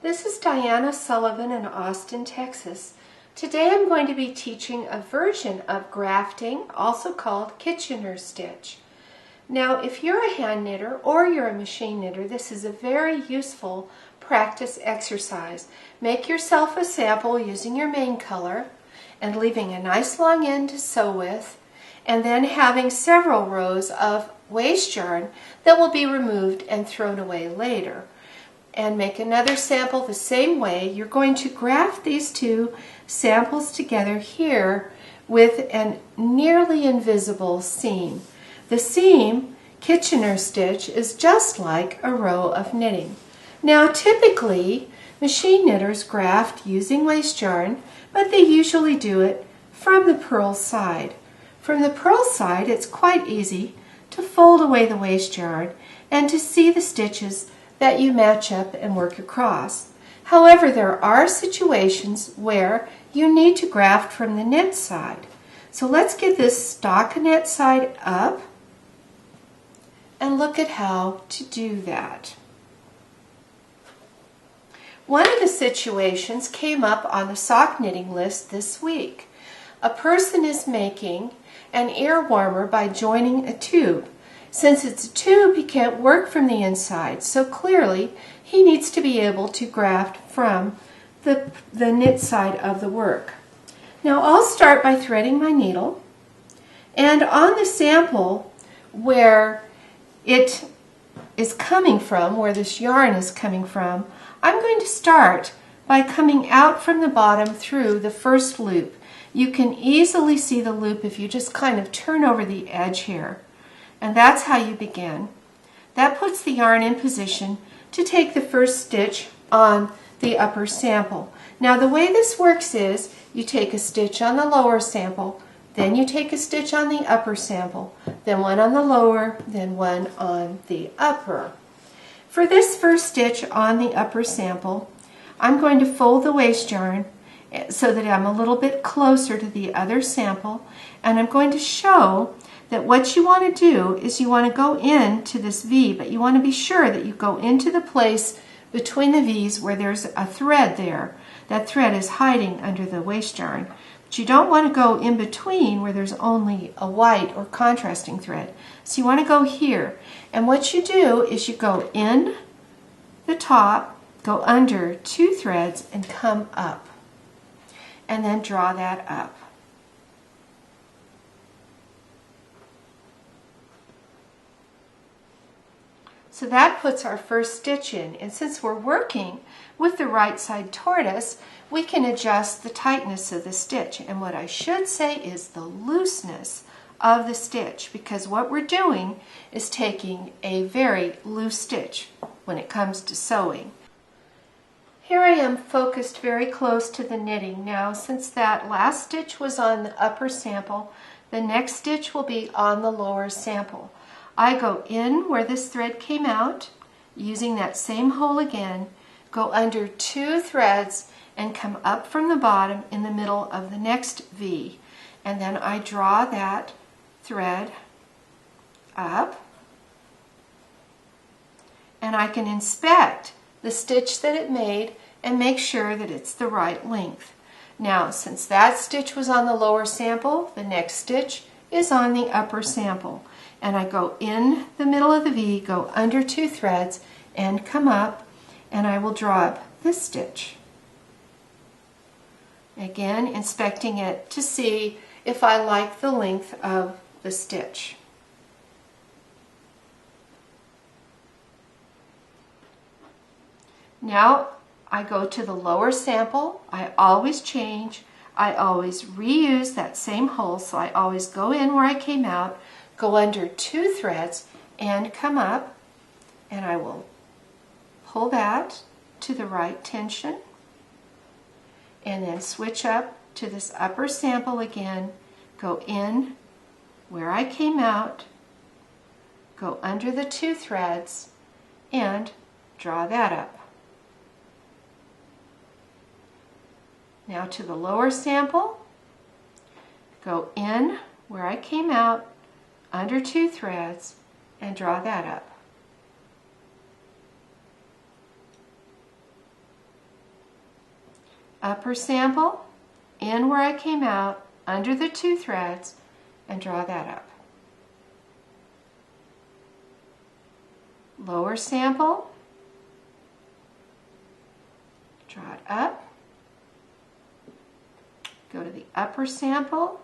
This is Diana Sullivan in Austin, Texas. Today I'm going to be teaching a version of grafting, also called Kitchener stitch. Now, if you're a hand knitter or you're a machine knitter, this is a very useful practice exercise. Make yourself a sample using your main color and leaving a nice long end to sew with, and then having several rows of waste yarn that will be removed and thrown away later. And make another sample the same way. You're going to graft these two samples together here with a nearly invisible seam. The seam, Kitchener stitch, is just like a row of knitting. Now typically machine knitters graft using waste yarn, but they usually do it from the purl side. From the purl side, it's quite easy to fold away the waste yarn and to see the stitches that you match up and work across. However, there are situations where you need to graft from the knit side. So let's get this stockinette side up and look at how to do that. One of the situations came up on the sock knitting list this week. A person is making an ear warmer by joining a tube. Since it's a tube, he can't work from the inside, so clearly he needs to be able to graft from the knit side of the work. Now I'll start by threading my needle, and on the sample where it is coming from, where this yarn is coming from, I'm going to start by coming out from the bottom through the first loop. You can easily see the loop if you just kind of turn over the edge here. And that's how you begin. That puts the yarn in position to take the first stitch on the upper sample. Now the way this works is you take a stitch on the lower sample, then you take a stitch on the upper sample, then one on the lower, then one on the upper. For this first stitch on the upper sample, I'm going to fold the waste yarn so that I'm a little bit closer to the other sample, and I'm going to show that what you want to do is you want to go into this V, but you want to be sure that you go into the place between the V's where there's a thread there. That thread is hiding under the waste yarn. But you don't want to go in between where there's only a white or contrasting thread. So you want to go here. And what you do is you go in the top, go under two threads, and come up. And then draw that up. So that puts our first stitch in, and since we're working with the right side toward us, we can adjust the tightness of the stitch, and what I should say is the looseness of the stitch, because what we're doing is taking a very loose stitch when it comes to sewing. Here I am focused very close to the knitting. Now, since that last stitch was on the upper sample, the next stitch will be on the lower sample. I go in where this thread came out, using that same hole again, go under two threads and come up from the bottom in the middle of the next V. And then I draw that thread up, and I can inspect the stitch that it made and make sure that it's the right length. Now, since that stitch was on the lower sample, the next stitch is on the upper sample. And I go in the middle of the V, go under two threads, and come up, and I will draw up this stitch. Again, inspecting it to see if I like the length of the stitch. Now I go to the lower sample. I always change. I always reuse that same hole, so I always go in where I came out, go under two threads, and come up, and I will pull that to the right tension, and then switch up to this upper sample again, go in where I came out, go under the two threads, and draw that up. Now to the lower sample, go in where I came out, under two threads, and draw that up. upper sample, in where I came out, under the 2 threads, and draw that up. Lower sample, draw it up, go to the upper sample,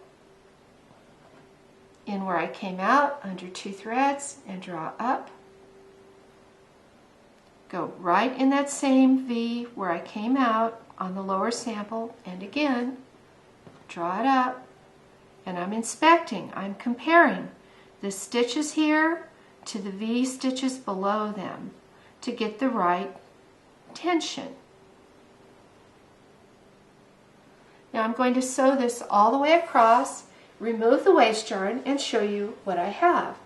in where I came out, under 2 threads, and draw up. Go right in that same V where I came out on the lower sample, and again, draw it up, and I'm inspecting, I'm comparing the stitches here to the V stitches below them to get the right tension. Now I'm going to sew this all the way across, remove the waist yarn, and show you what I have.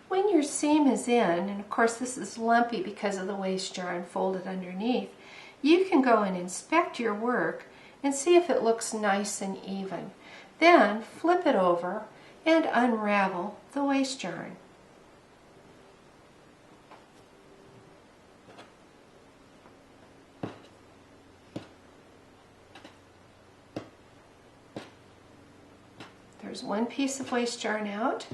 When your seam is in, and of course this is lumpy because of the waist yarn folded underneath, you can go and inspect your work and see if it looks nice and even. Then flip it over and unravel the waist yarn. There's one piece of waist yarn out,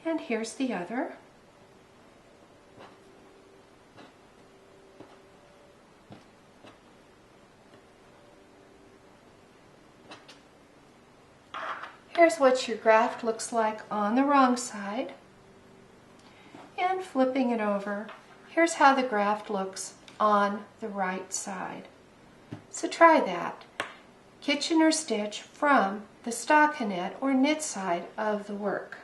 and here's the other. Here's what your graft looks like on the wrong side. And flipping it over, here's how the graft looks on the right side. So try that. Kitchener stitch from the stockinette or knit side of the work.